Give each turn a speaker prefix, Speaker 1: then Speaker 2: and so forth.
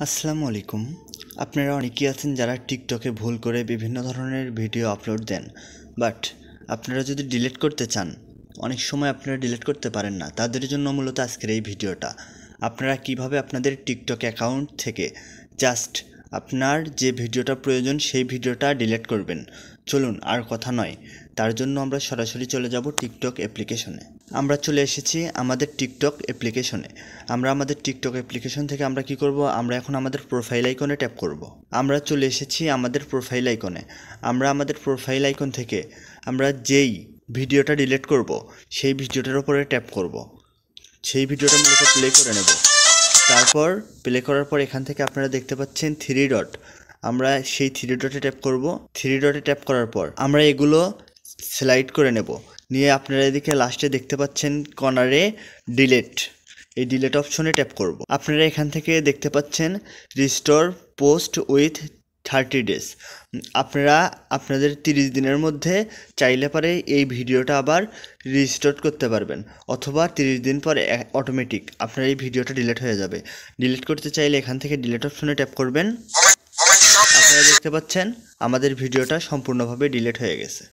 Speaker 1: আসসালামু আলাইকুম। আপনারা অনেকেই আছেন যারা টিকটকে ভুল করে বিভিন্ন ধরনের ভিডিও আপলোড দেন, বাট আপনারা যদি ডিলিট করতে চান, অনেক সময় আপনারা ডিলিট করতে পারেন না। তাদের জন্য মূলত আজকের এই ভিডিওটা। আপনারা কিভাবে আপনাদের টিকটক অ্যাকাউন্ট থেকে জাস্ট আপনার যে ভিডিওটা প্রয়োজন সেই ভিডিওটা ডিলিট করবেন। চলুন আর কথা নয়, তার জন্য আমরা সরাসরি চলে যাব টিকটক অ্যাপ্লিকেশনে। আমরা চলে এসেছি আমাদের টিকটক অ্যাপ্লিকেশনে। আমরা আমাদের টিকটক অ্যাপ্লিকেশন থেকে আমরা কি করব, আমরা এখন আমাদের প্রোফাইল আইকনে ট্যাপ করব। আমরা চলে এসেছি আমাদের প্রোফাইল আইকনে। আমরা আমাদের প্রোফাইল আইকন থেকে আমরা যেই ভিডিওটা ডিলিট করব সেই ভিডিওটার উপরে ট্যাপ করব। সেই ভিডিওটা মূলত প্লে করে নেব। তারপর প্লে করার পর এখান থেকে আপনারা দেখতে পাচ্ছেন থ্রি ডট। আমরা সেই থ্রি ডটে ট্যাপ করব। থ্রি ডটে ট্যাপ করার পর আমরা এগুলো স্লাইড করে নেব। নিয়ে আপনারা এদিকে লাস্টে দেখতে পাচ্ছেন কর্নারে ডিলেট। এই ডিলেট অপশনে ট্যাপ করব। আপনারা এখান থেকে দেখতে পাচ্ছেন রিস্টোর পোস্ট উইথ 30 ডেজ। আপনারা আপনাদের 30 দিনের মধ্যে চাইলে পারে এই ভিডিওটা আবার রিস্টোর করতে পারবেন, অথবা 30 দিন পরে অটোমেটিক আপনার এই ভিডিওটা ডিলিট হয়ে যাবে। ডিলিট করতে চাইলে এখান থেকে ডিলিট অপশনে ট্যাপ করবেন। আপনারা দেখতে পাচ্ছেন আমাদের ভিডিওটা সম্পূর্ণভাবে ডিলিট হয়ে গেছে।